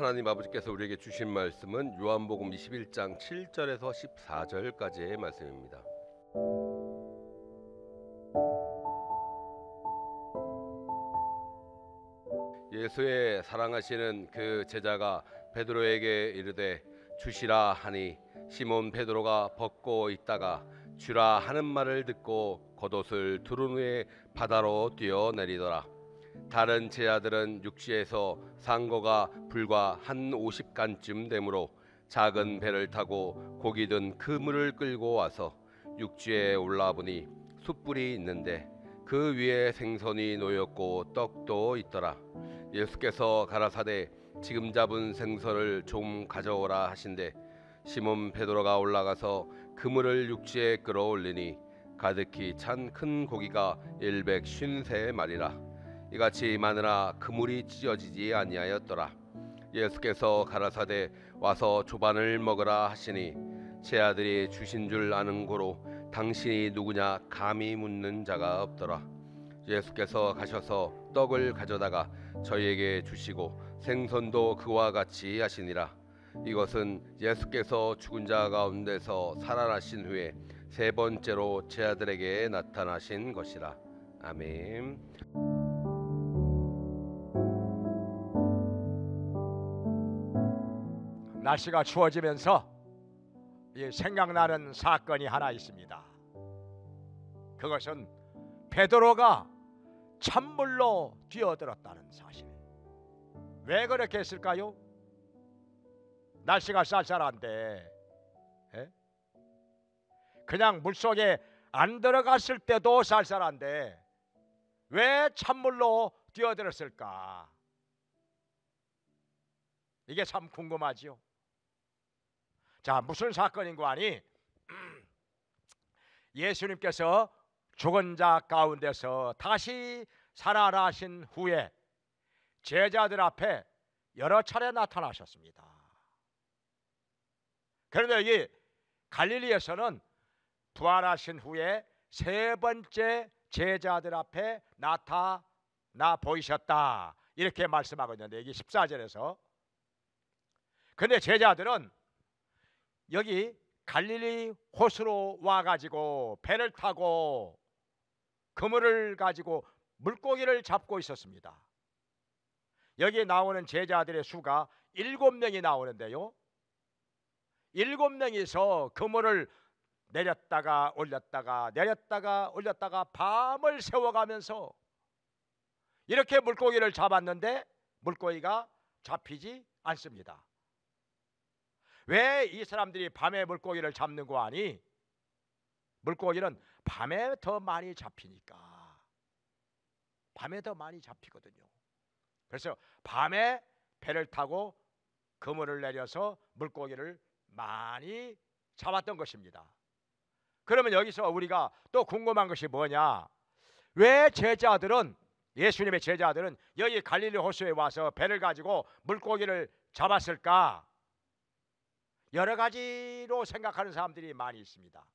하나님 아버지께서 우리에게 주신 말씀은 요한복음 21장 7절에서 14절까지의 말씀입니다. 예수의 사랑하시는 그 제자가 베드로에게 이르되 주시라 하니 시몬 베드로가 벗고 있다가 주라 하는 말을 듣고 겉옷을 두른 후에 바다로 뛰어내리더라. 다른 제자들은 육지에서 산 거가 불과 한 50간쯤 되므로 작은 배를 타고 고기 든 그물을 끌고 와서 육지에 올라보니 숯불이 있는데 그 위에 생선이 놓였고 떡도 있더라. 예수께서 가라사대 지금 잡은 생선을 좀 가져오라 하신대 시몬 베드로가 올라가서 그물을 육지에 끌어올리니 가득히 찬 큰 고기가 153마리라. 이같이 마느라 그물이 찢어지지 아니하였더라. 예수께서 가라사대 와서 조반을 먹으라 하시니 제 아들이 주신 줄 아는 고로 당신이 누구냐 감히 묻는 자가 없더라. 예수께서 가셔서 떡을 가져다가 저희에게 주시고 생선도 그와 같이 하시니라. 이것은 예수께서 죽은 자 가운데서 살아나신 후에 세 번째로 제 아들에게 나타나신 것이라. 아멘. 날씨가 추워지면서 생각나는 사건이 하나 있습니다. 그것은 베드로가 찬물로 뛰어들었다는 사실. 왜 그렇게 했을까요? 날씨가 쌀쌀한데 그냥 물속에 안 들어갔을 때도 쌀쌀한데 왜 찬물로 뛰어들었을까? 이게 참 궁금하지요. 자, 무슨 사건인고 하니 예수님께서 죽은 자 가운데서 다시 살아나신 후에 제자들 앞에 여러 차례 나타나셨습니다. 그런데 여기 갈릴리에서는 부활하신 후에 세 번째 제자들 앞에 나타나 보이셨다 이렇게 말씀하고 있는데 여기 14절에서 근데 제자들은 여기 갈릴리 호수로 와가지고 배를 타고 그물을 가지고 물고기를 잡고 있었습니다. 여기 나오는 제자들의 수가 7명이 나오는데요, 7명이서 그물을 내렸다가 올렸다가 내렸다가 올렸다가 밤을 새워가면서 이렇게 물고기를 잡았는데 물고기가 잡히지 않습니다. 왜 이 사람들이 밤에 물고기를 잡는 거 아니? 물고기는 밤에 더 많이 잡히니까. 밤에 더 많이 잡히거든요. 그래서 밤에 배를 타고 그물을 내려서 물고기를 많이 잡았던 것입니다. 그러면 여기서 우리가 또 궁금한 것이 뭐냐? 왜 제자들은, 예수님의 제자들은 여기 갈릴리 호수에 와서 배를 가지고 물고기를 잡았을까? 여러 가지로 생각하는 사람들이 많이 있습니다.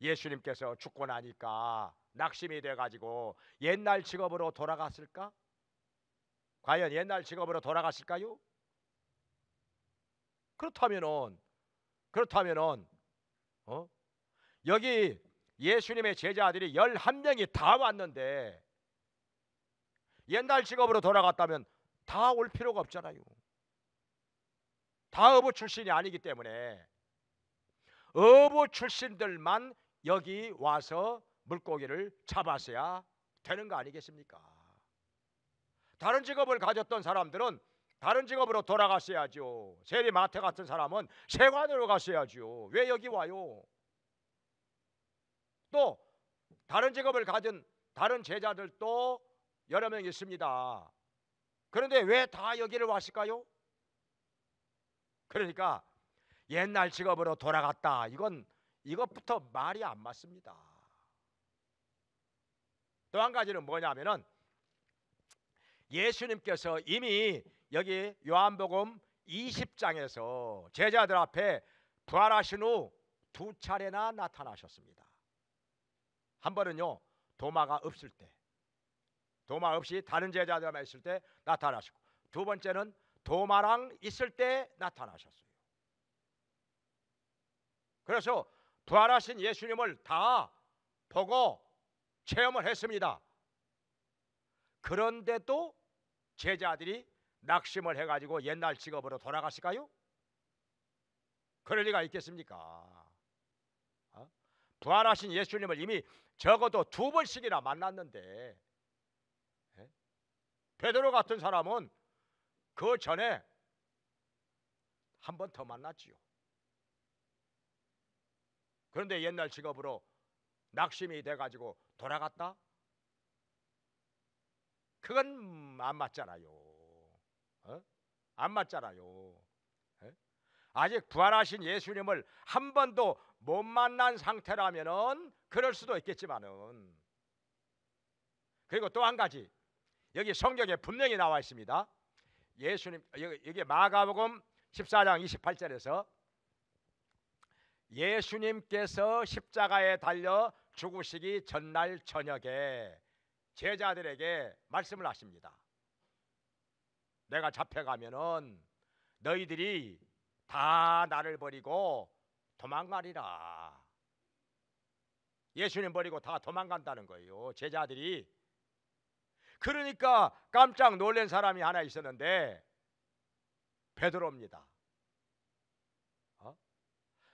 예수님께서 죽고 나니까 낙심이 돼가지고 옛날 직업으로 돌아갔을까? 과연 옛날 직업으로 돌아갔을까요? 그렇다면은 여기 예수님의 제자들이 11명이 다 왔는데 옛날 직업으로 돌아갔다면 다 올 필요가 없잖아요. 다 어부 출신이 아니기 때문에 어부 출신들만 여기 와서 물고기를 잡았어야 되는 거 아니겠습니까? 다른 직업을 가졌던 사람들은 다른 직업으로 돌아갔어야죠. 세리 마태 같은 사람은 세관으로 갔어야죠. 왜 여기 와요? 또 다른 직업을 가진 다른 제자들도 여러 명 있습니다. 그런데 왜 다 여기를 왔을까요? 그러니까 옛날 직업으로 돌아갔다, 이것부터 말이 안 맞습니다. 또 한 가지는 뭐냐면은 예수님께서 이미 여기 요한복음 20장에서 제자들 앞에 부활하신 후 2차례나 나타나셨습니다. 한 번은요, 도마가 없을 때, 도마 없이 다른 제자들만 있을 때 나타나시고, 두 번째는 도마랑 있을 때 나타나셨어요. 그래서 부활하신 예수님을 다 보고 체험을 했습니다. 그런데도 제자들이 낙심을 해가지고 옛날 직업으로 돌아갔을까요? 그럴 리가 있겠습니까? 부활하신 예수님을 이미 적어도 2번씩이나 만났는데, 베드로 같은 사람은 그 전에 한 번 더 만났지요. 그런데 옛날 직업으로 낙심이 돼가지고 돌아갔다? 그건 안 맞잖아요. 안 맞잖아요. 아직 부활하신 예수님을 한 번도 못 만난 상태라면은 그럴 수도 있겠지만은, 그리고 또 한 가지, 여기 성경에 분명히 나와 있습니다. 예수님, 여기 마가복음 14장 28절에서 예수님께서 십자가에 달려 죽으시기 전날 저녁에 제자들에게 말씀을 하십니다. 내가 잡혀가면은 너희들이 다 나를 버리고 도망가리라. 예수님 버리고 다 도망간다는 거예요, 제자들이. 그러니까 깜짝 놀란 사람이 하나 있었는데 베드로입니다.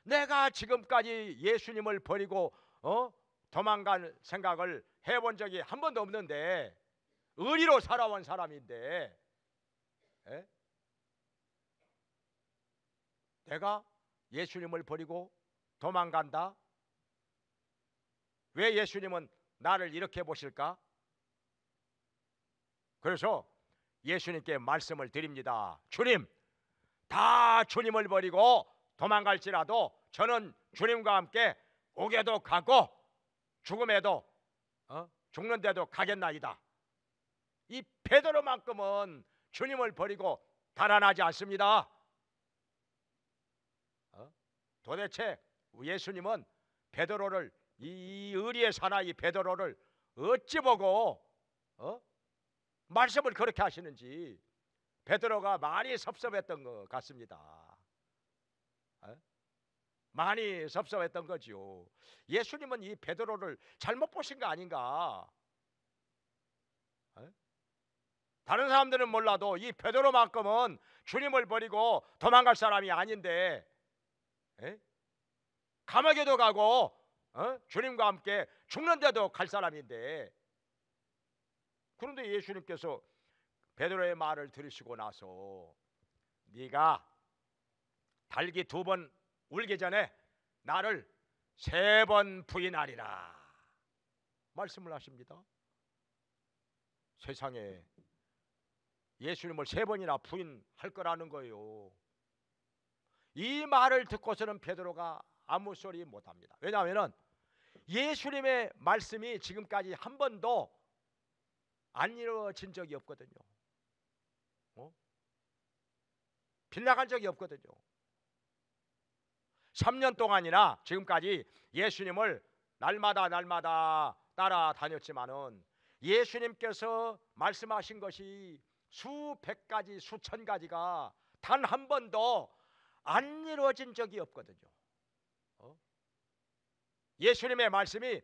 내가 지금까지 예수님을 버리고 도망갈 생각을 해본 적이 한 번도 없는데, 의리로 살아온 사람인데, 내가 예수님을 버리고 도망간다? 왜 예수님은 나를 이렇게 보실까? 그래서 예수님께 말씀을 드립니다. 주님, 다 주님을 버리고 도망갈지라도 저는 주님과 함께 옥에도 가고 죽음에도 죽는데도 가겠나이다. 이 베드로만큼은 주님을 버리고 달아나지 않습니다. 도대체 예수님은 베드로를, 이 의리의 사나이 베드로를 어찌 보고 말씀을 그렇게 하시는지 베드로가 많이 섭섭했던 것 같습니다. 많이 섭섭했던 거죠. 예수님은 이 베드로를 잘못 보신 거 아닌가? 다른 사람들은 몰라도 이 베드로만큼은 주님을 버리고 도망갈 사람이 아닌데, 감옥에도 가고 주님과 함께 죽는데도 갈 사람인데, 그런데 예수님께서 베드로의 말을 들으시고 나서 네가 달기 2번 울기 전에 나를 3번 부인하리라 말씀을 하십니다. 세상에 예수님을 3번이나 부인할 거라는 거예요. 이 말을 듣고서는 베드로가 아무 소리 못합니다. 왜냐하면 예수님의 말씀이 지금까지 한 번도 안 이루어진 적이 없거든요. 빗나간 적이 없거든요. 3년 동안이나 지금까지 예수님을 날마다 따라다녔지만은 예수님께서 말씀하신 것이 수백 가지 수천 가지가 단 한 번도 안 이루어진 적이 없거든요. 예수님의 말씀이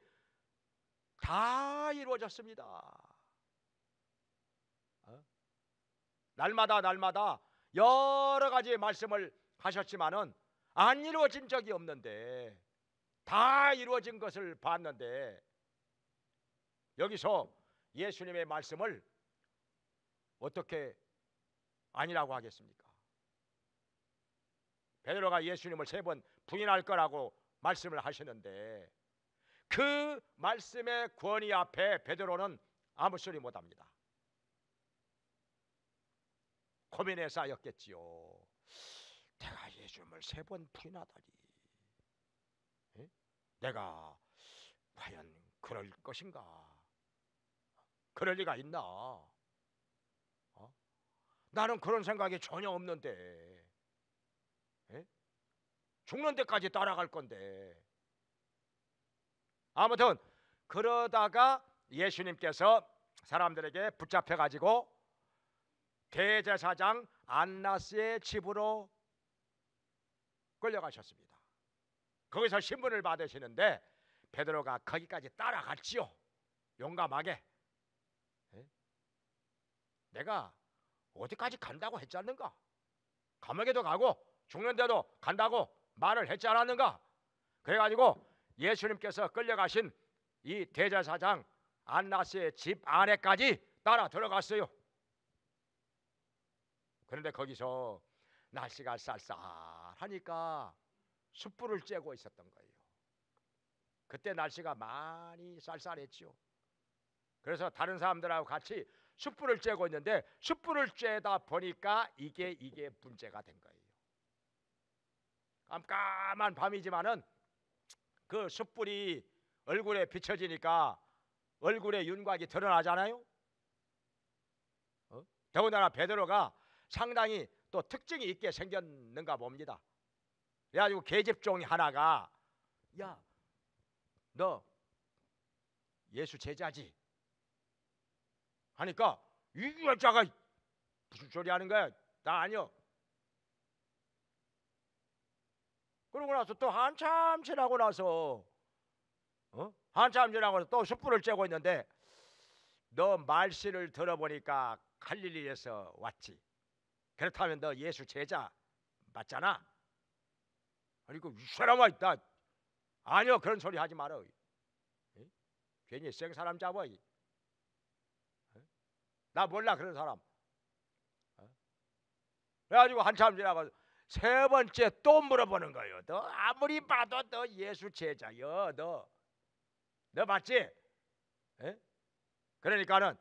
다 이루어졌습니다. 날마다 여러 가지 말씀을 하셨지만은 안 이루어진 적이 없는데 다 이루어진 것을 봤는데, 여기서 예수님의 말씀을 어떻게 아니라고 하겠습니까? 베드로가 예수님을 3번 부인할 거라고 말씀을 하시는데 그 말씀의 권위 앞에 베드로는 아무 소리 못합니다. 고민에 쌓였겠지요. 내가 예수님을 3번 부인하다니, 내가 과연 그럴 것인가? 그럴 리가 있나? 나는 그런 생각이 전혀 없는데, 죽는 데까지 따라갈 건데. 아무튼 그러다가 예수님께서 사람들에게 붙잡혀 가지고 대제사장 안나스의 집으로 끌려가셨습니다. 거기서 신분을 받으시는데 베드로가 거기까지 따라갔지요. 용감하게. 내가 어디까지 간다고 했지 않는가? 감옥에도 가고 죽는데도 간다고 말을 했지 않았는가? 그래가지고 예수님께서 끌려가신 이 대제사장 안나스의 집 안에까지 따라 들어갔어요. 그런데 거기서 날씨가 쌀쌀하니까 숯불을 쬐고 있었던 거예요. 그때 날씨가 많이 쌀쌀했죠. 그래서 다른 사람들하고 같이 숯불을 쬐고 있는데 숯불을 쬐다 보니까 이게 문제가 된 거예요. 깜깜한 밤이지만은 그 숯불이 얼굴에 비춰지니까 얼굴에 윤곽이 드러나잖아요. 더군다나 베드로가 상당히 또 특징이 있게 생겼는가 봅니다. 그래가지고 계집종이 하나가 야, 너 예수 제자지? 하니까 이 여자가 무슨 소리 하는 거야? 나 아니요. 그러고 나서 또 한참 지나고 나서 한참 지나고 나서 또 숯불을 쬐고 있는데 너 말씨를 들어보니까 갈릴리에서 왔지. 그렇다면 너 예수 제자 맞잖아. 그리고 이 사람아 나 아니요 그런 소리 하지 마라. 괜히 생사람 잡아. 나 몰라 그런 사람. 그래가지고 한참 지나고 세 번째 또 물어보는 거예요. 너 아무리 봐도 너 예수 제자여. 너 맞지? 그러니까는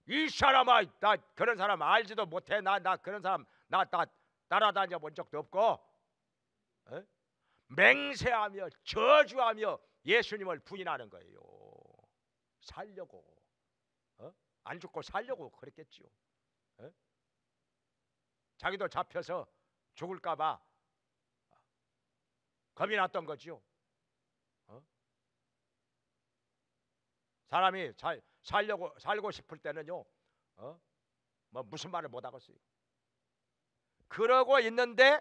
이 사람아 나 그런 사람 알지도 못해. 나 그런 사람 나 따라다녀 본 적도 없고 맹세하며 저주하며 예수님을 부인하는 거예요. 살려고 안 죽고 살려고 그랬겠지요. 자기도 잡혀서 죽을까봐 겁이 났던 거지요. 사람이 살고 싶을 때는요, 뭐 무슨 말을 못 하겠어요. 그러고 있는데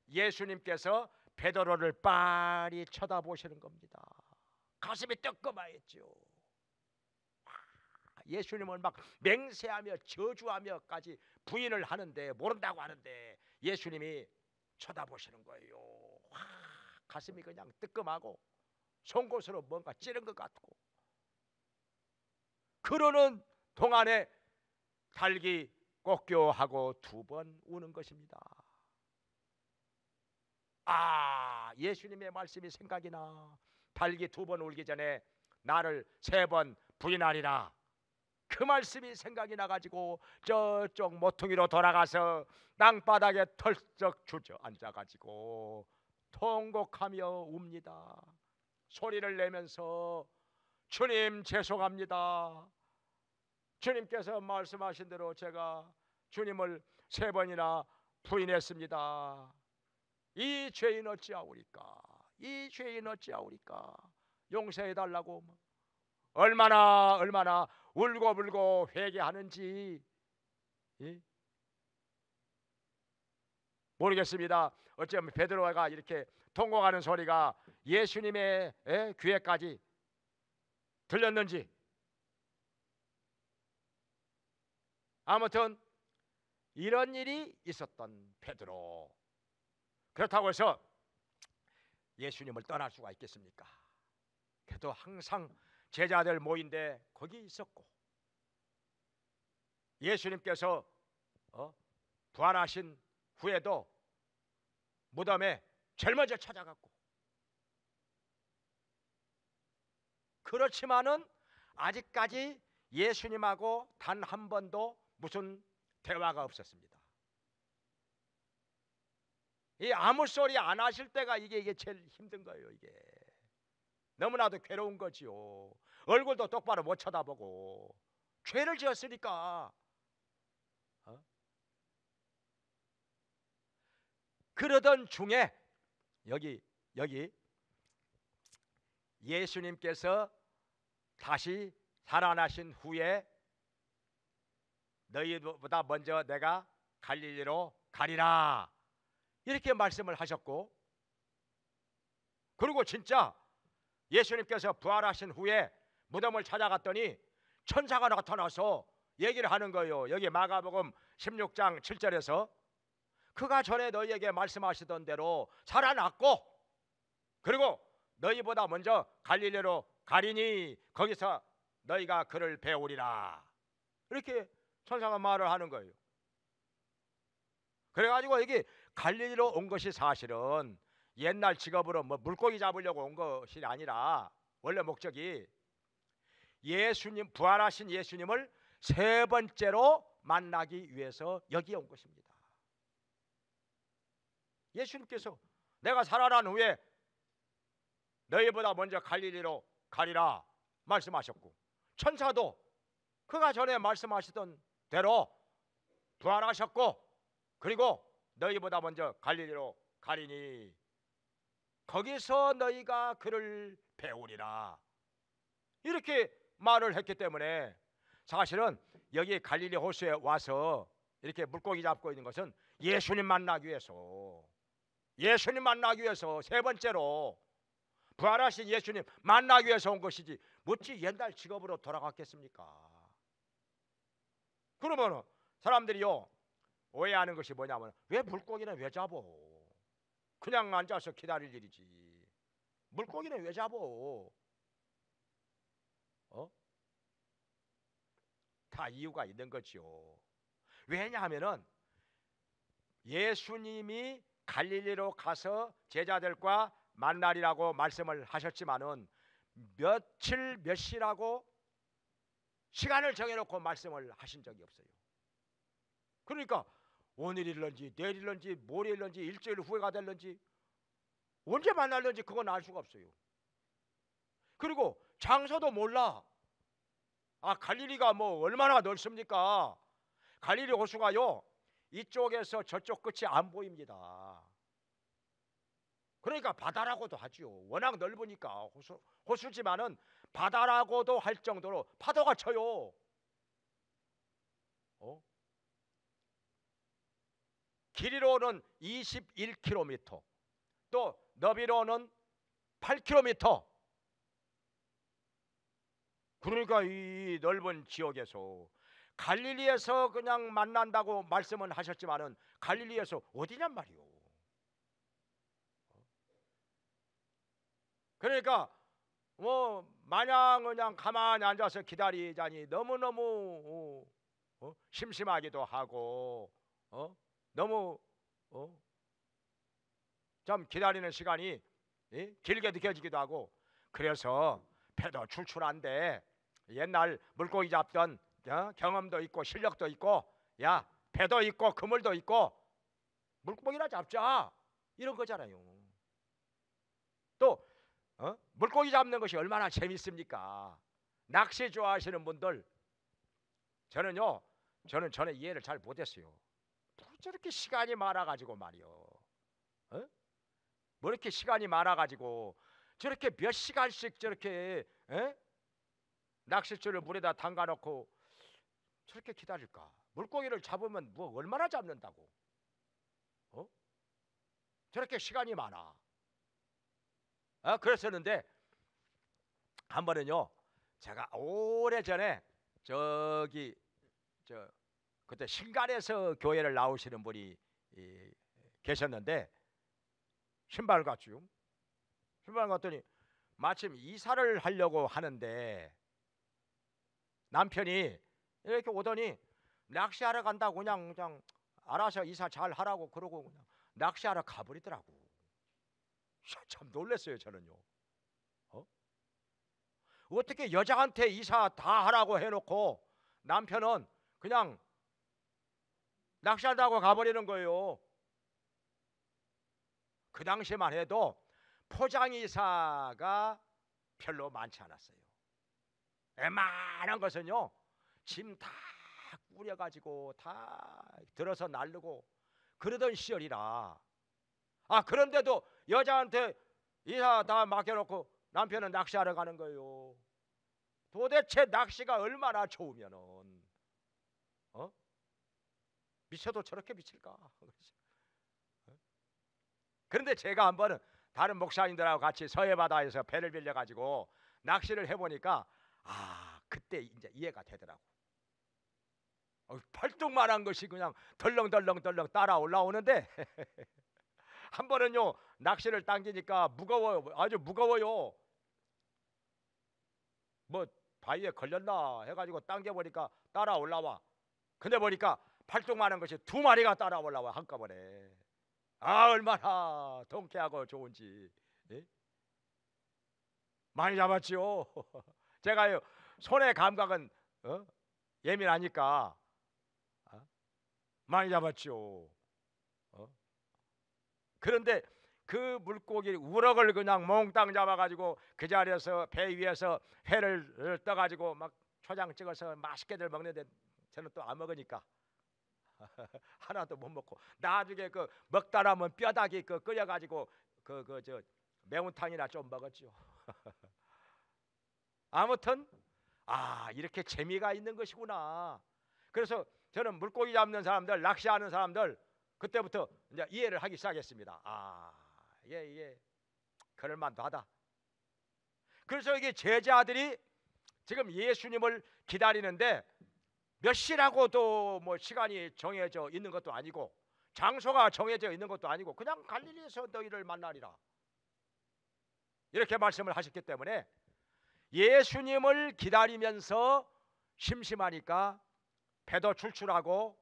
예수님께서 베드로를 빤히 쳐다보시는 겁니다. 가슴이 뜨끔하였죠. 예수님을 막 맹세하며 저주하며까지 부인을 하는데 모른다고 하는데 예수님이 쳐다보시는 거예요. 가슴이 그냥 뜨끔하고 송곳으로 뭔가 찌른 것 같고 그러는 동안에 달기 꺾여하고 두 번 우는 것입니다. 아, 예수님의 말씀이 생각이 나. 달기 두 번 울기 전에 나를 세 번 부인하리라. 그 말씀이 생각이 나가지고 저쪽 모퉁이로 돌아가서 땅바닥에 털썩 주저앉아가지고 통곡하며 웁니다. 소리를 내면서 주님 죄송합니다. 주님께서 말씀하신 대로 제가 주님을 세 번이나 부인했습니다. 이 죄인 어찌하오리까? 이 죄인 어찌하오리까? 용서해달라고 얼마나 울고불고 회개하는지 모르겠습니다. 어쩌면 베드로가 이렇게 통곡하는 소리가 예수님의 귀에까지 들렸는지 아무튼 이런 일이 있었던 베드로. 그렇다고 해서 예수님을 떠날 수가 있겠습니까? 그래도 항상 제자들 모인데 거기 있었고 예수님께서 부활하신 후에도 무덤에 제일 먼저 찾아갔고 그렇지만은 아직까지 예수님하고 단 한 번도 무슨 대화가 없었습니다. 이 아무 소리 안 하실 때가 이게 제일 힘든 거예요. 이게 너무나도 괴로운 거지요. 얼굴도 똑바로 못 쳐다보고 죄를 지었으니까. 그러던 중에 여기 예수님께서 다시 살아나신 후에 너희보다 먼저 내가 갈릴리로 가리라 이렇게 말씀을 하셨고, 그리고 진짜 예수님께서 부활하신 후에 무덤을 찾아갔더니 천사가 나타나서 얘기를 하는 거예요. 여기 마가복음 16장 7절에서 그가 전에 너희에게 말씀하시던 대로 살아났고, 그리고 너희보다 먼저 갈릴리로 가리니 거기서 너희가 그를 배우리라 이렇게 천사가 말을 하는 거예요. 그래가지고 여기 갈릴리로 온 것이 사실은 옛날 직업으로 뭐 물고기 잡으려고 온 것이 아니라 원래 목적이 예수님, 부활하신 예수님을 세 번째로 만나기 위해서 여기에 온 것입니다. 예수님께서 내가 살아난 후에 너희보다 먼저 갈릴리로 가리라 말씀하셨고, 천사도 그가 전에 말씀하시던 대로 부활하셨고, 그리고 너희보다 먼저 갈릴리로 가리니 거기서 너희가 그를 배우리라 이렇게 말을 했기 때문에 사실은 여기 갈릴리 호수에 와서 이렇게 물고기 잡고 있는 것은 예수님 만나기 위해서, 예수님 만나기 위해서 세 번째로 부활하신 예수님 만나기 위해서 온 것이지 어찌 옛날 직업으로 돌아갔겠습니까? 그러면 사람들이요 오해하는 것이 뭐냐면, 왜 물고기는 왜 잡어? 그냥 앉아서 기다릴 일이지 물고기는 왜 잡어? 다 이유가 있는 거지요. 왜냐하면은 예수님이 갈릴리로 가서 제자들과 만나리라고 말씀을 하셨지만은 며칠 몇 시라고 시간을 정해놓고 말씀을 하신 적이 없어요. 그러니까 오늘일런지 내일일런지 모레일런지 일주일 후에가 될런지 언제 만날런지 그건 알 수가 없어요. 그리고 장소도 몰라. 갈릴리가 뭐 얼마나 넓습니까? 갈릴리 호수가요 이쪽에서 저쪽 끝이 안 보입니다. 그러니까 바다라고도 하지요. 워낙 넓으니까 호수지만은 바다라고도 할 정도로 파도가 쳐요. 길이로는 21km, 또 너비로는 8km. 그러니까 이 넓은 지역에서 갈릴리에서 그냥 만난다고 말씀은 하셨지만은 갈릴리에서 어디냔 말이요. 그러니까 뭐 마냥 그냥 가만히 앉아서 기다리자니 너무너무 심심하기도 하고 너무 좀 기다리는 시간이 길게 느껴지기도 하고, 그래서 배도 출출한데 옛날 물고기 잡던 경험도 있고 실력도 있고, 야 배도 있고 그물도 있고 물고기나 잡자 이런 거잖아요. 또 물고기 잡는 것이 얼마나 재밌습니까? 낚시 좋아하시는 분들, 저는 전에 이해를 잘 못했어요. 뭐 저렇게 시간이 많아가지고 말이요, 뭐 이렇게 시간이 많아가지고 저렇게 몇 시간씩 저렇게 낚싯줄을 물에다 담가놓고 저렇게 기다릴까? 물고기를 잡으면 뭐 얼마나 잡는다고? 저렇게 시간이 많아. 그랬었는데 한 번은요 제가 오래전에 그때 신갈에서 교회를 나오시는 분이 계셨는데 신발 갔죠. 신발 갔더니 마침 이사를 하려고 하는데 남편이 이렇게 오더니 낚시하러 간다고 그냥 알아서 이사 잘 하라고 그러고 그냥 낚시하러 가버리더라고. 참 놀랐어요 저는요. 어떻게 여자한테 이사 다 하라고 해놓고 남편은 그냥 낚시한다고 가버리는 거예요. 그 당시만 해도 포장이사가 별로 많지 않았어요. 웬만한 것은요 짐 다 꾸려가지고 다 들어서 날르고 그러던 시절이라. 그런데도 여자한테 이사 다 맡겨놓고 남편은 낚시하러 가는 거예요. 도대체 낚시가 얼마나 좋으면은 미쳐도 저렇게 미칠까? 그런데 제가 한번은 다른 목사님들하고 같이 서해 바다에서 배를 빌려 가지고 낚시를 해보니까 그때 이제 이해가 되더라고. 팔뚝만한 것이 그냥 덜렁덜렁 따라 올라오는데 한 번은요 낚시를 당기니까 무거워요. 아주 무거워요. 뭐 바위에 걸렸나 해가지고 당겨보니까 따라 올라와. 근데 보니까 팔뚝만한 것이 두 마리가 따라 올라와 한꺼번에. 얼마나 통쾌하고 좋은지. 예? 많이 잡았지요. 제가요 손의 감각은 예민하니까 많이 잡았죠. 그런데 그 물고기 우럭을 그냥 몽땅 잡아가지고 그 자리에서 배 위에서 회를 떠가지고 막 초장 찍어서 맛있게들 먹는데 저는 또 안 먹으니까 하나도 못 먹고 나중에 그 먹다 남은 뼈다귀 그 끓여가지고 저 매운탕이나 좀 먹었죠. 아무튼 이렇게 재미가 있는 것이구나. 그래서 저는 물고기 잡는 사람들, 낚시하는 사람들 그때부터 이제 이해를 하기 시작했습니다. 이게 그럴만도 하다. 그래서 이게 제자들이 지금 예수님을 기다리는데 몇 시라고도 뭐 시간이 정해져 있는 것도 아니고 장소가 정해져 있는 것도 아니고 그냥 갈릴리에서 너희를 만나리라 이렇게 말씀을 하셨기 때문에 예수님을 기다리면서 심심하니까 배도 출출하고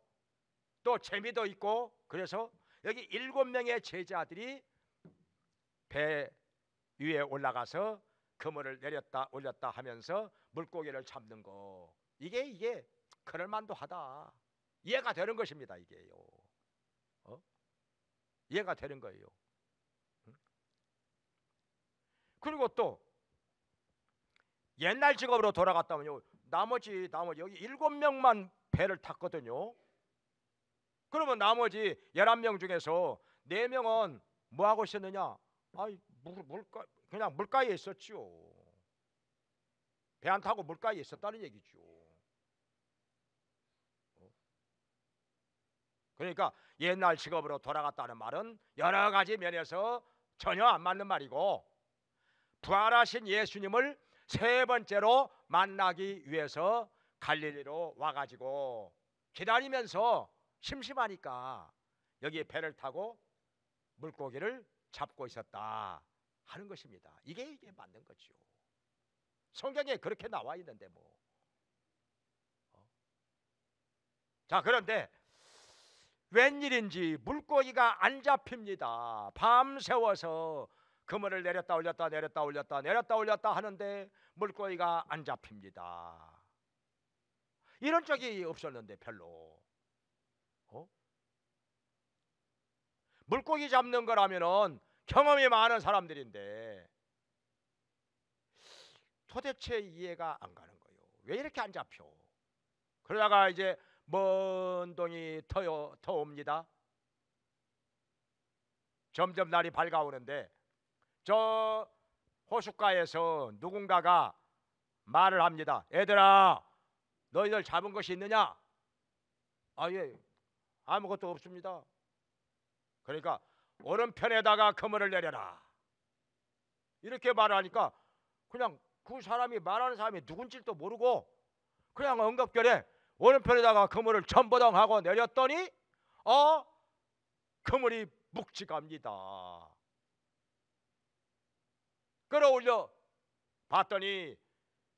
또 재미도 있고 그래서 여기 7명의 제자들이 배 위에 올라가서 그물을 내렸다 올렸다 하면서 물고기를 잡는 거 이게 그럴만도 하다. 이해가 되는 것입니다. 이게요. 이해가 되는 거예요. 그리고 또 옛날 직업으로 돌아갔다면요 나머지 여기 7명만 배를 탔거든요. 그러면 나머지 11명 중에서 4명은 뭐 하고 있었느냐? 그냥 물가에 있었지요. 배 안 타고 물가에 있었다는 얘기죠. 그러니까 옛날 직업으로 돌아갔다는 말은 여러 가지 면에서 전혀 안 맞는 말이고 부활하신 예수님을 세 번째로 만나기 위해서 갈릴리로 와가지고 기다리면서 심심하니까 여기 배를 타고 물고기를 잡고 있었다 하는 것입니다. 이게 맞는 거죠. 성경에 그렇게 나와 있는데 뭐. 자, 그런데 웬일인지 물고기가 안 잡힙니다. 밤새워서 그물을 내렸다 올렸다 내렸다 올렸다 내렸다 올렸다 하는데 물고기가 안 잡힙니다. 이런 적이 없었는데 별로. 물고기 잡는 거라면은 경험이 많은 사람들인데 도대체 이해가 안 가는 거예요. 왜 이렇게 안 잡혀? 그러다가 이제 먼 동이 터옵니다. 점점 날이 밝아오는데 저 호숫가에서 누군가가 말을 합니다. 얘들아, 너희들 잡은 것이 있느냐? 예, 아무것도 없습니다. 그러니까 오른편에다가 그물을 내려라 이렇게 말하니까 그냥 그 사람이 말하는 사람이 누군지도 모르고 그냥 엉겁결에 오른편에다가 그물을 첨버덩하고 내렸더니 그물이 묵직합니다. 끌어올려 봤더니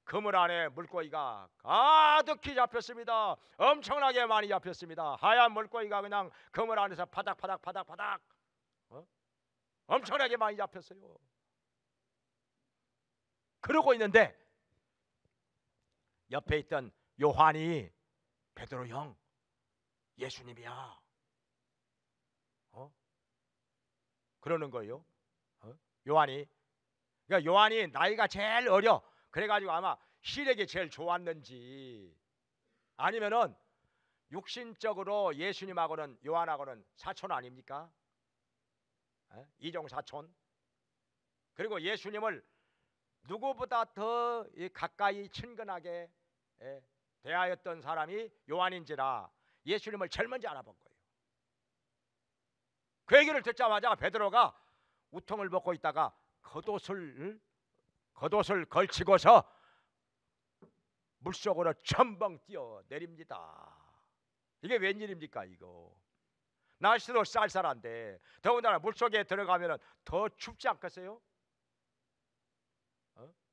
그물 안에 물고기가 가득히 잡혔습니다. 엄청나게 많이 잡혔습니다. 하얀 물고기가 그냥 그물 안에서 파닥파닥 엄청나게 많이 잡혔어요. 그러고 있는데 옆에 있던 요한이 베드로 형, 예수님이야. 그러는 거예요. 요한이. 그러니까 요한이 나이가 제일 어려. 그래가지고 아마 시력이 제일 좋았는지 아니면은 육신적으로 예수님하고는 요한하고는 사촌 아닙니까? 이종 사촌. 그리고 예수님을 누구보다 더 가까이 친근하게 대하였던 사람이 요한인지라 예수님을 제일 먼저 알아본 거예요. 그 얘기를 듣자마자 베드로가 우통을 벗고 있다가 겉옷을 걸치고서 물속으로 첨벙 뛰어 내립니다. 이게 웬일입니까 이거? 날씨도 쌀쌀한데 더군다나 물속에 들어가면 더 춥지 않겠어요?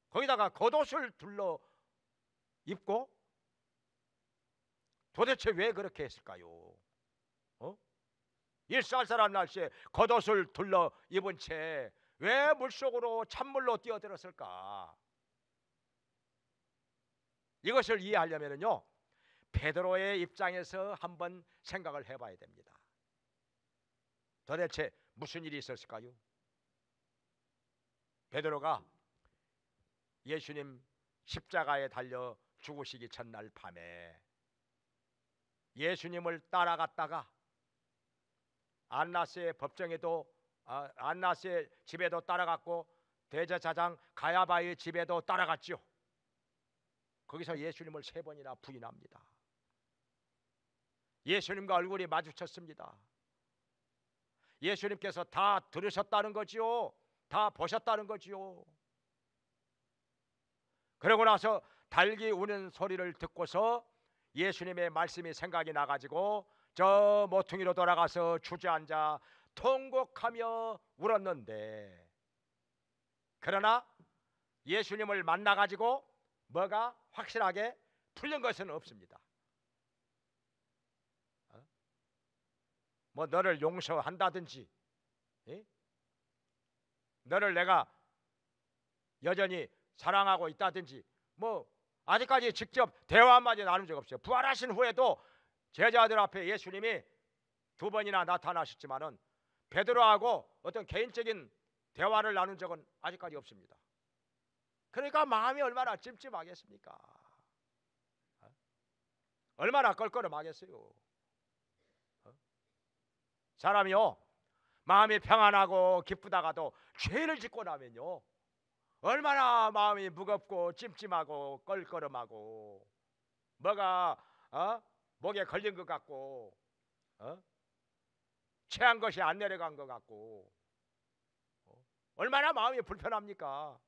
거기다가 겉옷을 둘러 입고 도대체 왜 그렇게 했을까요? 이 쌀쌀한 날씨에 겉옷을 둘러 입은 채 왜 물속으로 찬물로 뛰어들었을까? 이것을 이해하려면요 베드로의 입장에서 한번 생각을 해봐야 됩니다. 도대체 무슨 일이 있었을까요? 베드로가 예수님 십자가에 달려 죽으시기 전날 밤에 예수님을 따라갔다가 안나스의 법정에도 안나스의 집에도 따라갔고 대제사장 가야바의 집에도 따라갔죠. 거기서 예수님을 3번이나 부인합니다. 예수님과 얼굴이 마주쳤습니다. 예수님께서 다 들으셨다는 거지요. 다 보셨다는 거지요. 그러고 나서 달기 우는 소리를 듣고서 예수님의 말씀이 생각이 나가지고 저 모퉁이로 돌아가서 주저앉아 통곡하며 울었는데, 그러나 예수님을 만나가지고 뭐가 확실하게 풀린 것은 없습니다. 뭐 너를 용서한다든지, 너를 내가 여전히 사랑하고 있다든지, 뭐 아직까지 직접 대화 한마디 나눈 적 없어요. 부활하신 후에도 제자들 앞에 예수님이 2번이나 나타나셨지만은 베드로하고 어떤 개인적인 대화를 나눈 적은 아직까지 없습니다. 그러니까 마음이 얼마나 찜찜하겠습니까? 얼마나 껄끄럼하겠어요. 사람이요 마음이 평안하고 기쁘다가도 죄를 짓고 나면요 얼마나 마음이 무겁고 찜찜하고 껄끄럼하고 뭐가 목에 걸린 것 같고 체한 것이 안 내려간 것 같고 얼마나 마음이 불편합니까?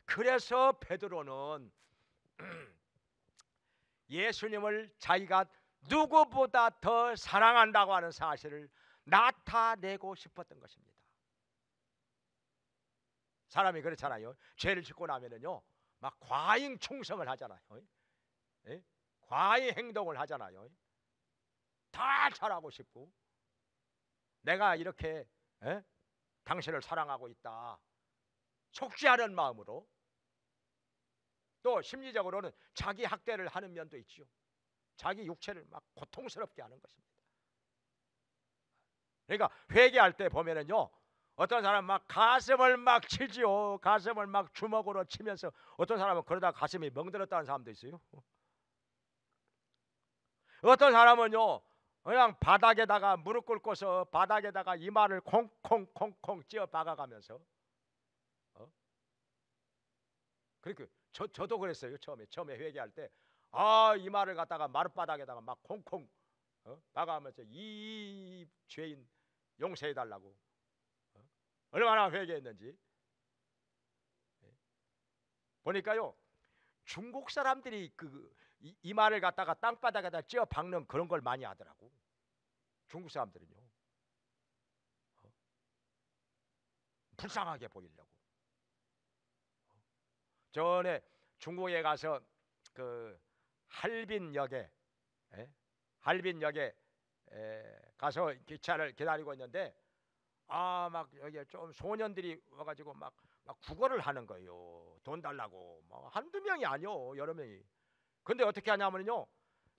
그래서 베드로는 예수님을 자기가 누구보다 더 사랑한다고 하는 사실을 나타내고 싶었던 것입니다. 사람이 그렇잖아요. 죄를 짓고 나면은요 막 과잉 충성을 하잖아요. 과잉 행동을 하잖아요. 다 잘하고 싶고 내가 이렇게 당신을 사랑하고 있다 속지 않은 마음으로, 또 심리적으로는 자기 학대를 하는 면도 있죠. 자기 육체를 막 고통스럽게 하는 것입니다. 그러니까 회개할 때 보면은요 어떤 사람 막 가슴을 막 치지요. 가슴을 막 주먹으로 치면서 어떤 사람은 그러다 가슴이 멍들었다는 사람도 있어요. 어떤 사람은요 그냥 바닥에다가 무릎 꿇고서 바닥에다가 이마를 콩콩콩콩 찧어 박아가면서 그러니까 저도 그랬어요. 처음에 회개할 때 이마를 갖다가 마룻바닥에다가 막 콩콩 박아가면서 이 죄인 용서해 달라고 얼마나 회개했는지. 보니까요 중국 사람들이 이마를 갖다가 땅바닥에다 찧어 박는 그런 걸 많이 하더라고. 중국 사람들은요 불쌍하게 보이려고. 전에 중국에 가서 그 할빈역에 가서 기차를 기다리고 있는데 막 여기 좀 소년들이 와가지고 막 구걸을 하는 거예요. 돈 달라고. 막 한두 명이 아니요 여러 명이. 근데 어떻게 하냐면요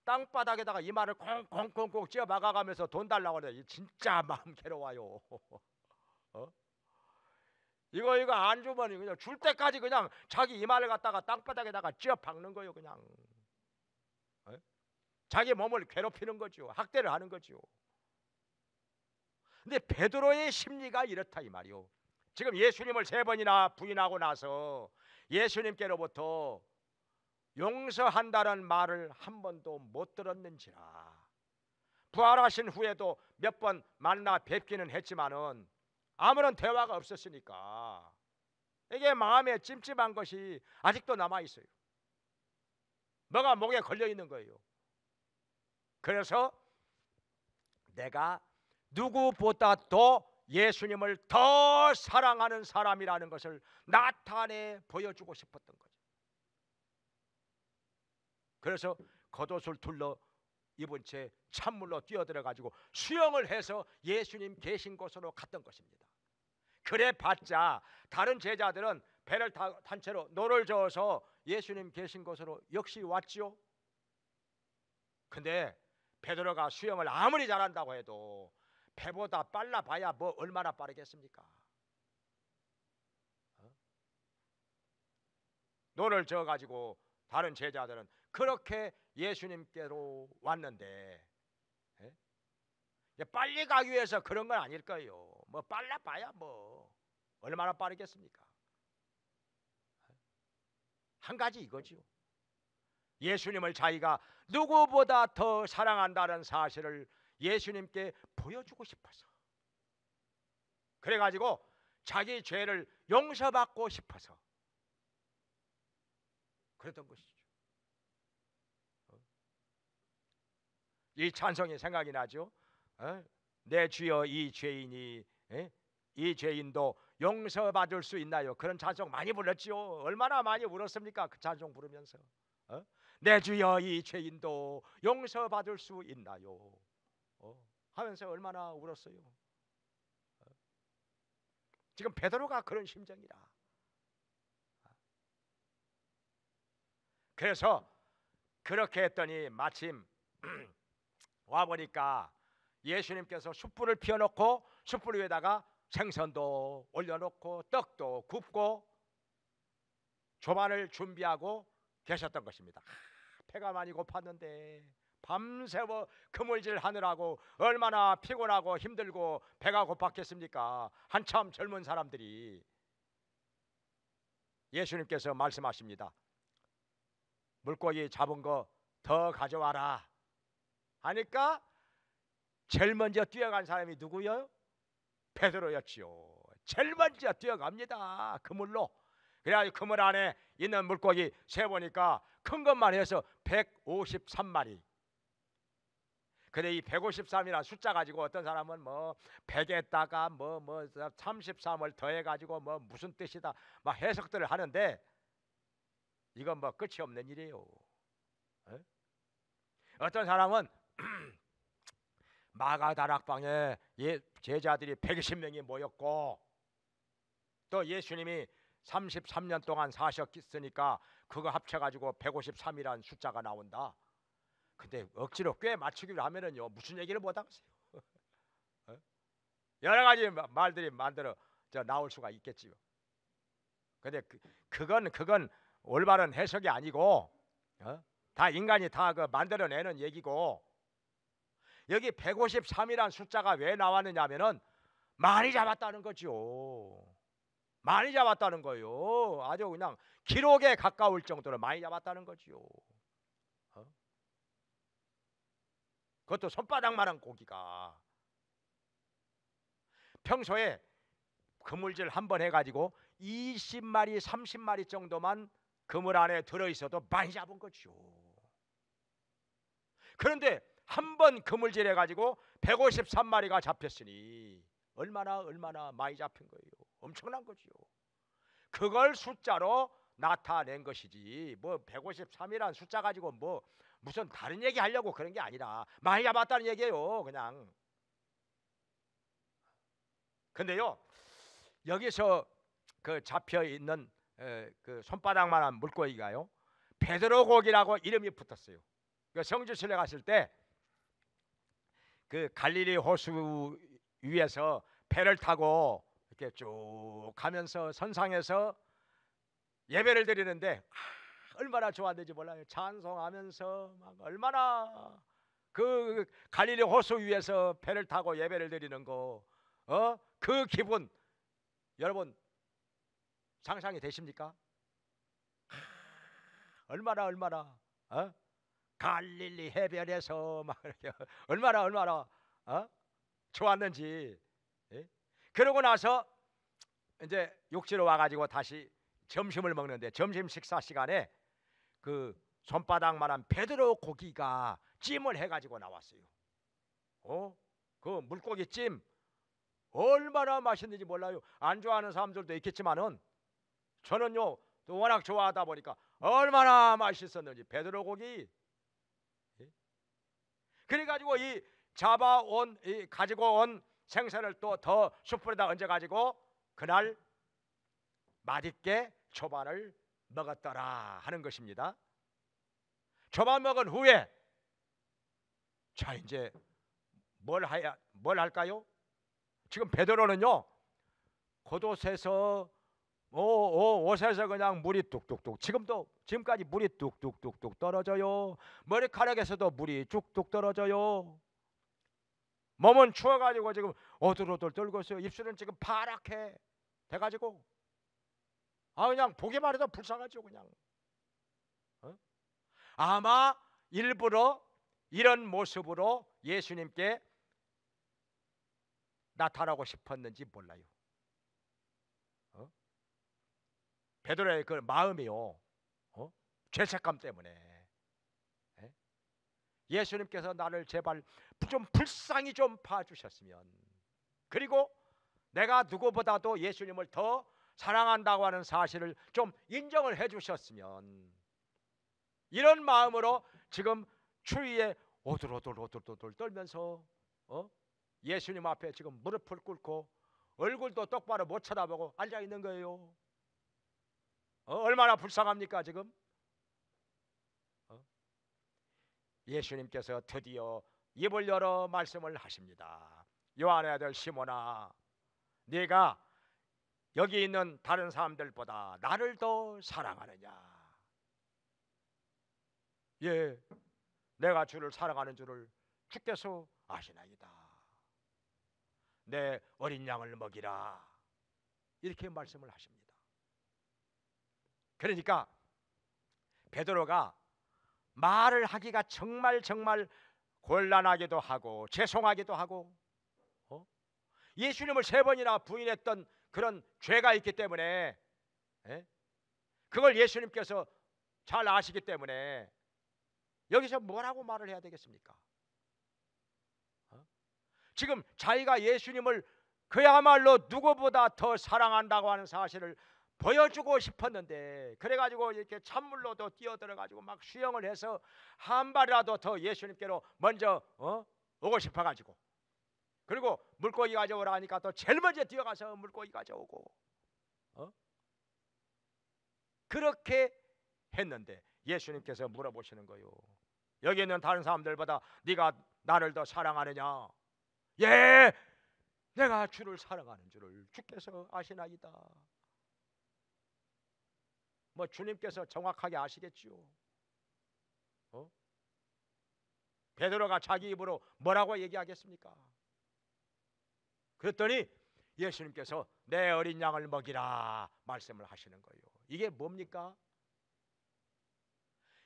땅바닥에다가 이마를 콩콩콩콩 찧어 박아가면서 돈 달라고 그래. 진짜 마음 괴로워요. 이거 안 주면 그냥 줄 때까지 그냥 자기 이마를 갖다가 땅바닥에다가 찧어 박는 거예요. 그냥 자기 몸을 괴롭히는 거죠. 학대를 하는 거죠. 근데 베드로의 심리가 이렇다 이 말이요. 지금 예수님을 3번이나 부인하고 나서 예수님께로부터 용서한다는 말을 한 번도 못 들었는지라. 부활하신 후에도 몇 번 만나 뵙기는 했지만은 아무런 대화가 없었으니까 이게 마음에 찜찜한 것이 아직도 남아 있어요. 뭐가 목에 걸려 있는 거예요. 그래서 내가 누구보다도 예수님을 더 사랑하는 사람이라는 것을 나타내 보여주고 싶었던 거죠. 그래서 겉옷을 둘러 입은 채 찬물로 뛰어들어 가지고 수영을 해서 예수님 계신 곳으로 갔던 것입니다. 그래 봤자 다른 제자들은 배를 탄 채로 노를 저어서 예수님 계신 곳으로 역시 왔지요. 근데 베드로가 수영을 아무리 잘한다고 해도 배보다 빨라 봐야 뭐 얼마나 빠르겠습니까? 노를 저어 가지고 다른 제자들은 그렇게 예수님께로 왔는데 빨리 가기 위해서 그런 건 아닐 거예요. 뭐 빨라 봐야 뭐 얼마나 빠르겠습니까? 한 가지 이거지요. 예수님을 자기가 누구보다 더 사랑한다는 사실을 예수님께 보여주고 싶어서, 그래가지고 자기 죄를 용서받고 싶어서 그랬던 것이죠. 이 찬송이 생각이 나죠. 내 주여 이 죄인이 이 죄인도 용서받을 수 있나요? 그런 찬송 많이 불렀지요. 얼마나 많이 울었습니까? 그 찬송 부르면서 내 주여 이 죄인도 용서받을 수 있나요? 하면서 얼마나 울었어요. 지금 베드로가 그런 심정이라. 그래서 그렇게 했더니 마침 와보니까 예수님께서 숯불을 피워놓고 숯불 위에다가 생선도 올려놓고 떡도 굽고 조반을 준비하고 계셨던 것입니다. 배가 많이 고팠는데 밤새워 그물질 하느라고 얼마나 피곤하고 힘들고 배가 고팠겠습니까? 한참 젊은 사람들이. 예수님께서 말씀하십니다. 물고기 잡은 거 더 가져와라 하니까 제일 먼저 뛰어간 사람이 누구요? 베드로였지요. 제일 먼저 뛰어갑니다. 그물로. 그래가지고 그물 안에 있는 물고기 세보니까 큰 것만 해서 153마리. 근데 이 153이라는 숫자 가지고 어떤 사람은 뭐 100에다가 뭐 33을 더해가지고 뭐 무슨 뜻이다 막 해석들을 하는데 이건 뭐 끝이 없는 일이에요. 어떤 사람은 마가다락방에 제자들이 120명이 모였고 또 예수님이 33년 동안 사셨으니까 그거 합쳐가지고 153이라는 숫자가 나온다. 근데 억지로 꽤 맞추기로 하면은요 무슨 얘기를 못 하겠어요. 여러 가지 말들이 만들어 나올 수가 있겠지요. 근데 그건 올바른 해석이 아니고 다 인간이 다 그 만들어내는 얘기고, 여기 153이라는 숫자가 왜 나왔느냐면은 많이 잡았다는 거죠. 많이 잡았다는 거예요. 아주 그냥 기록에 가까울 정도로 많이 잡았다는 거죠. 그것도 손바닥만한 고기가. 평소에 그물질 한 번 해가지고 20마리 30마리 정도만 그물 안에 들어있어도 많이 잡은 거죠. 그런데 한 번 그물질 해가지고 153마리가 잡혔으니 얼마나 많이 잡힌 거예요. 엄청난 거죠. 그걸 숫자로 나타낸 것이지 뭐 153이라는 숫자 가지고 뭐 무슨 다른 얘기 하려고 그런 게 아니라 많이 잡았다는 얘기예요. 그냥. 근데요 여기서 그 잡혀 있는 그 손바닥만한 물고기가요 베드로 고기라고 이름이 붙었어요. 그 성주순례 갔을 때 그 갈릴리 호수 위에서 배를 타고 이렇게 쭉 가면서 선상에서 예배를 드리는데 얼마나 좋았는지 몰라요. 찬송하면서 막 얼마나 그 갈릴리 호수 위에서 배를 타고 예배를 드리는 거, 그 기분 여러분 상상이 되십니까? 얼마나 갈릴리 해변에서 막 이렇게 얼마나 좋았는지. 예? 그러고 나서 이제 육지로 와가지고 다시 점심을 먹는데 점심 식사 시간에 그 손바닥만한 베드로 고기가 찜을 해가지고 나왔어요. 그 물고기 찜 얼마나 맛있는지 몰라요. 안 좋아하는 사람들도 있겠지만은 저는요 또 워낙 좋아하다 보니까 얼마나 맛있었는지 베드로 고기. 예? 그래가지고 이 잡아온 이 가지고 온 생선을 또 더 숯불에다 얹어가지고 그날 맛있게 초반을 먹었더라 하는 것입니다. 초반 먹은 후에 자 이제 뭘 할까요? 지금 베드로는요 겉옷에서 옷에서 그냥 물이 뚝뚝뚝 지금까지 물이 뚝뚝뚝뚝 떨어져요. 머리카락에서도 물이 뚝뚝 떨어져요. 몸은 추워가지고 지금 오들오들 떨고 있어요. 입술은 지금 파랗게 돼가지고 그냥 보기만 해도 불쌍하죠 그냥. 아마 일부러 이런 모습으로 예수님께 나타나고 싶었는지 몰라요. 베드로의 그 마음이요 죄책감 때문에 예수님께서 나를 제발 좀 불쌍히 좀 봐주셨으면, 그리고 내가 누구보다도 예수님을 더 사랑한다고 하는 사실을 좀 인정을 해주셨으면, 이런 마음으로 지금 추위에 오들오들 떨면서 예수님 앞에 지금 무릎을 꿇고 얼굴도 똑바로 못 쳐다보고 앉아 있는 거예요. 얼마나 불쌍합니까 지금? 예수님께서 드디어 입을 열어 말씀을 하십니다. 요한의 아들 시몬아, 네가 여기 있는 다른 사람들보다 나를 더 사랑하느냐? 예, 내가 주를 사랑하는 줄을 주께서 아시나이다. 내 어린 양을 먹이라, 이렇게 말씀을 하십니다. 그러니까 베드로가 말을 하기가 정말 곤란하기도 하고 죄송하기도 하고 예수님을 3번이나 부인했던 그런 죄가 있기 때문에 그걸 예수님께서 잘 아시기 때문에 여기서 뭐라고 말을 해야 되겠습니까? 지금 자기가 예수님을 그야말로 누구보다 더 사랑한다고 하는 사실을 보여주고 싶었는데, 그래가지고 이렇게 찬물로도 뛰어들어가지고 막 수영을 해서 한 발이라도 더 예수님께로 먼저 오고 싶어가지고, 그리고 물고기 가져오라 하니까 또 제일 먼저 뛰어가서 물고기 가져오고 그렇게 했는데 예수님께서 물어보시는 거예요. 여기 있는 다른 사람들보다 네가 나를 더 사랑하느냐? 예, 내가 주를 사랑하는 줄을 주께서 아시나이다. 뭐 주님께서 정확하게 아시겠지요. 베드로가 자기 입으로 뭐라고 얘기하겠습니까? 그랬더니 예수님께서 내 어린 양을 먹이라 말씀을 하시는 거예요. 이게 뭡니까?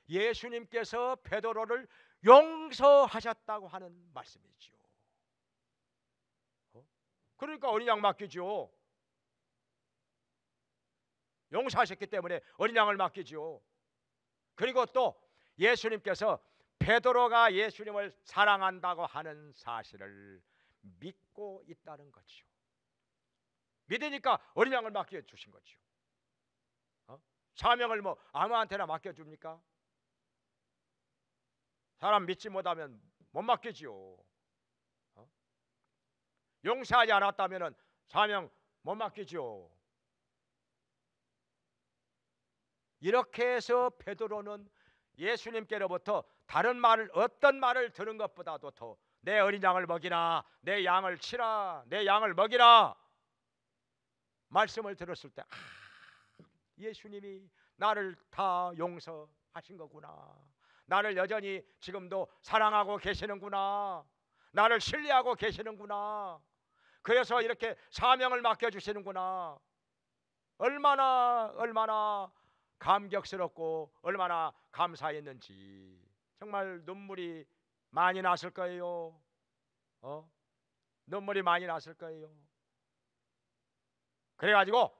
예수님께서 베드로를 용서하셨다고 하는 말씀이지요. 그러니까 어린 양 맡기죠. 용서하셨기 때문에 어린 양을 맡기죠. 그리고 또 예수님께서 베드로가 예수님을 사랑한다고 하는 사실을 믿고 있다는 거죠. 믿으니까 어린 양을 맡겨주신 거죠. 사명을 뭐 아무한테나 맡겨줍니까? 사람 믿지 못하면 못 맡기지요. 용서하지 않았다면 사명 못 맡기죠. 이렇게 해서 베드로는 예수님께로부터 다른 말을, 어떤 말을 들은 것보다도 더 내 어린 양을 먹이라, 내 양을 치라, 내 양을 먹이라 말씀을 들었을 때 예수님이 나를 다 용서하신 거구나, 나를 여전히 지금도 사랑하고 계시는구나, 나를 신뢰하고 계시는구나, 그래서 이렇게 사명을 맡겨주시는구나, 얼마나 감격스럽고 얼마나 감사했는지 정말 눈물이 많이 났을 거예요. 눈물이 많이 났을 거예요. 그래가지고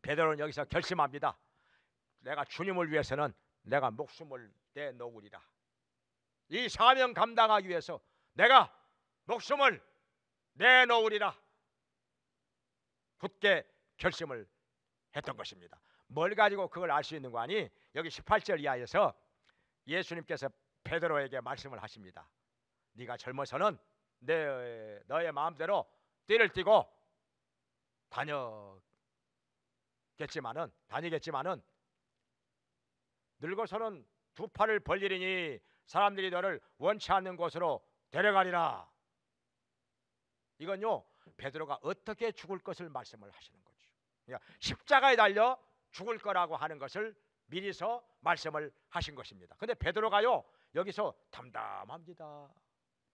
베드로는 여기서 결심합니다. 내가 주님을 위해서는 내가 목숨을 내놓으리라. 이 사명 감당하기 위해서 내가 목숨을 내놓으리라. 굳게 결심을 했던 것입니다. 뭘 가지고 그걸 알 수 있는 거 아니? 여기 18절 이하에서 예수님께서 베드로에게 말씀을 하십니다. 네가 젊어서는 너의 마음대로 띠를 띠고 다니겠지만은 늙어서는 두 팔을 벌리리니 사람들이 너를 원치 않는 곳으로 데려가리라. 이건요 베드로가 어떻게 죽을 것을 말씀을 하시는 거죠. 그러니까 십자가에 달려 죽을 거라고 하는 것을 미리서 말씀을 하신 것입니다. 근데 베드로가요 여기서 담담합니다.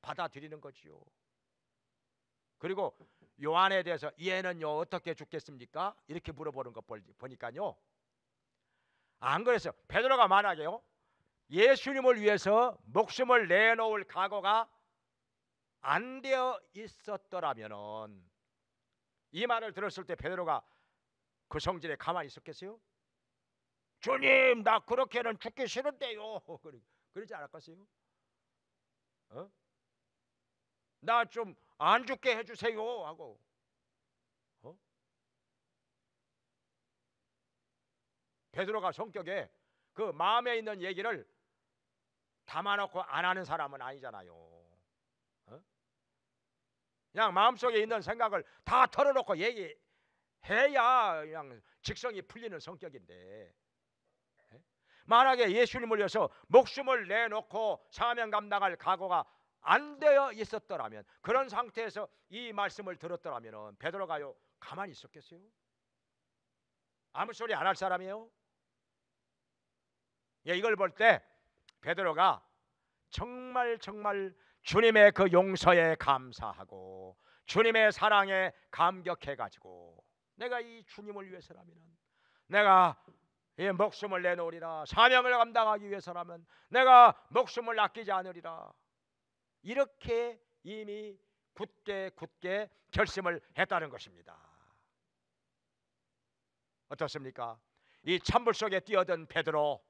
받아들이는 거지요. 그리고 요한에 대해서 얘는요 어떻게 죽겠습니까? 이렇게 물어보는 거 보니까요 안 그랬어요. 베드로가 만약에요 예수님을 위해서 목숨을 내놓을 각오가 안 되어 있었더라면은 이 말을 들었을 때 베드로가 그 성질에 가만히 있었겠어요? 주님 나 그렇게는 죽기 싫은데요. 그러지 않았겠어요? 나 좀 안 죽게 해주세요 하고 베드로가 성격에 그 마음에 있는 얘기를 담아놓고 안 하는 사람은 아니잖아요. 그냥 마음속에 있는 생각을 다 털어놓고 얘기해야 그냥 직성이 풀리는 성격인데 만약에 예수님을 위해서 목숨을 내놓고 사명 감당할 각오가 안 되어 있었더라면 그런 상태에서 이 말씀을 들었더라면 베드로가요 가만히 있었겠어요? 아무 소리 안 할 사람이에요? 이걸 볼 때 베드로가 정말 주님의 그 용서에 감사하고 주님의 사랑에 감격해가지고 내가 이 주님을 위해서라면 내가 이 목숨을 내놓으리라. 사명을 감당하기 위해서라면 내가 목숨을 아끼지 않으리라. 이렇게 이미 굳게 결심을 했다는 것입니다. 어떻습니까? 이 찬불 속에 뛰어든 베드로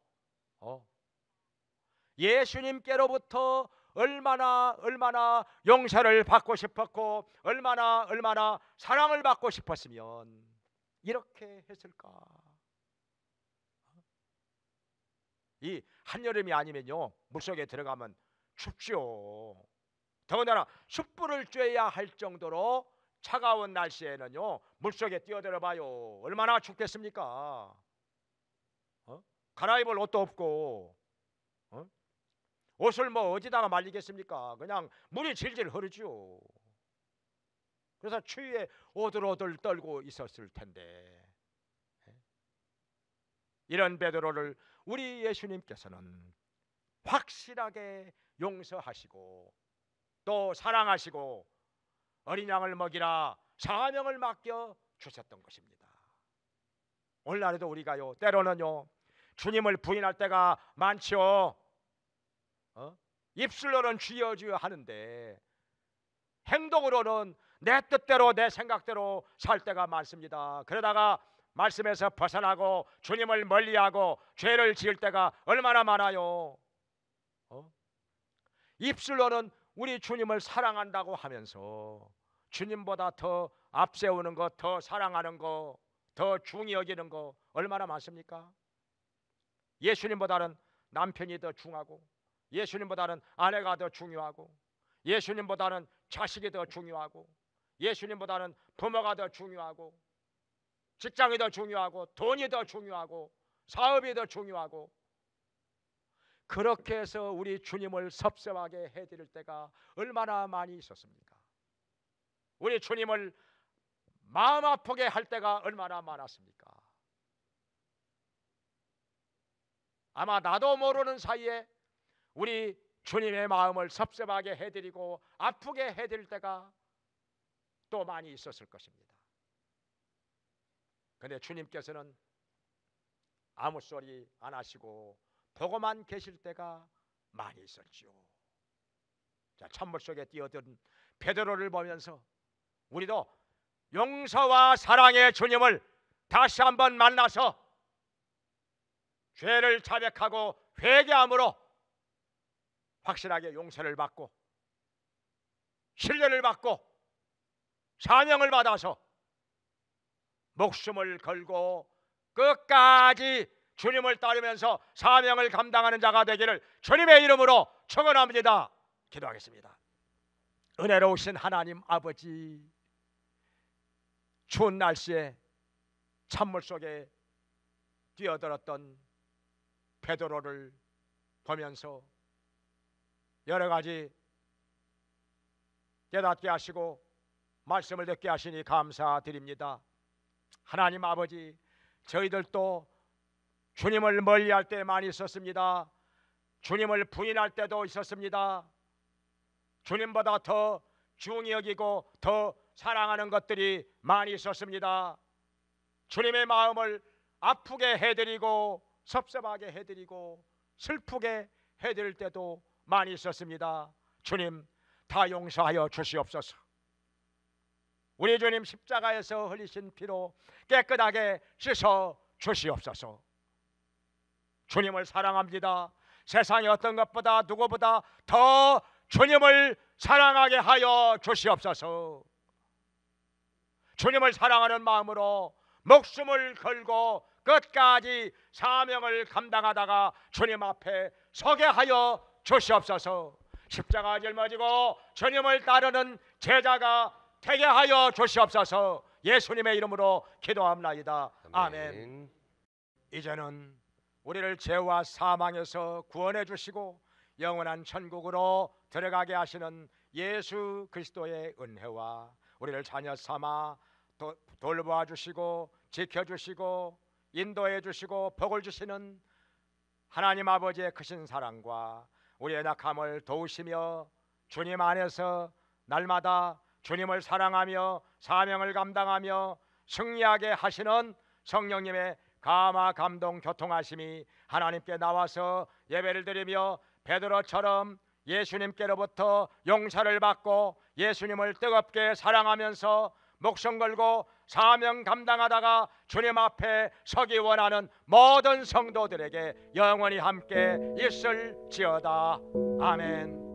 예수님께로부터 얼마나 용서를 받고 싶었고 얼마나 사랑을 받고 싶었으면 이렇게 했을까? 이 한여름이 아니면요 물속에 들어가면 춥죠. 더군다나 숯불을 쬐야 할 정도로 차가운 날씨에는요 물속에 뛰어들어 봐요 얼마나 춥겠습니까? 갈아입을 옷도 없고 옷을 뭐 어디다가 말리겠습니까? 그냥 물이 질질 흐르죠. 그래서 추위에 오들오들 떨고 있었을 텐데 이런 베드로를 우리 예수님께서는 확실하게 용서하시고 또 사랑하시고 어린 양을 먹이라 사명을 맡겨 주셨던 것입니다. 오늘날에도 우리가요 때로는요 주님을 부인할 때가 많죠. 입술로는 주여 주여 하는데 행동으로는 내 뜻대로 내 생각대로 살 때가 많습니다. 그러다가 말씀에서 벗어나고 주님을 멀리하고 죄를 지을 때가 얼마나 많아요. 입술로는 우리 주님을 사랑한다고 하면서 주님보다 더 앞세우는 것, 더 사랑하는 것, 더 중히 여기는 것 얼마나 많습니까? 예수님보다는 남편이 더 중하고 예수님보다는 아내가 더 중요하고 예수님보다는 자식이 더 중요하고 예수님보다는 부모가 더 중요하고 직장이 더 중요하고 돈이 더 중요하고 사업이 더 중요하고 그렇게 해서 우리 주님을 섭섭하게 해드릴 때가 얼마나 많이 있었습니까? 우리 주님을 마음 아프게 할 때가 얼마나 많았습니까? 아마 나도 모르는 사이에 우리 주님의 마음을 섭섭하게 해드리고 아프게 해드릴 때가 또 많이 있었을 것입니다. 그런데 주님께서는 아무 소리 안 하시고 보고만 계실 때가 많이 있었지요. 자, 찬물 속에 뛰어든 베드로를 보면서 우리도 용서와 사랑의 주님을 다시 한번 만나서 죄를 자백하고 회개함으로 확실하게 용서를 받고 신뢰를 받고 사명을 받아서 목숨을 걸고 끝까지 주님을 따르면서 사명을 감당하는 자가 되기를 주님의 이름으로 축원합니다. 기도하겠습니다. 은혜로우신 하나님 아버지, 추운 날씨에 찬물 속에 뛰어들었던 베드로를 보면서 여러 가지 깨닫게 하시고 말씀을 듣게 하시니 감사드립니다. 하나님 아버지, 저희들도 주님을 멀리할 때 많이 있었습니다. 주님을 부인할 때도 있었습니다. 주님보다 더 중히 여기고 더 사랑하는 것들이 많이 있었습니다. 주님의 마음을 아프게 해드리고 섭섭하게 해드리고 슬프게 해드릴 때도 많이 있었습니다. 주님, 다 용서하여 주시옵소서. 우리 주님 십자가에서 흘리신 피로 깨끗하게 씻어 주시옵소서. 주님을 사랑합니다. 세상의 어떤 것보다 누구보다 더 주님을 사랑하게 하여 주시옵소서. 주님을 사랑하는 마음으로 목숨을 걸고 끝까지 사명을 감당하다가 주님 앞에 서게 하여 주시옵소서. 십자가 짊어지고 주님을 따르는 제자가 되게 하여 주시옵소서. 예수님의 이름으로 기도합나이다. 아멘. 이제는 우리를 죄와 사망에서 구원해 주시고 영원한 천국으로 들어가게 하시는 예수 그리스도의 은혜와 우리를 자녀 삼아 돌보아 주시고 지켜주시고 인도해 주시고 복을 주시는 하나님 아버지의 크신 사랑과 우리의 낙함을 도우시며 주님 안에서 날마다 주님을 사랑하며 사명을 감당하며 승리하게 하시는 성령님의 감화 감동 교통하심이 하나님께 나와서 예배를 드리며 베드로처럼 예수님께로부터 용서를 받고 예수님을 뜨겁게 사랑하면서 목숨 걸고 사명 감당하다가 주님 앞에 서기 원하는 모든 성도들에게 영원히 함께 있을지어다. 아멘.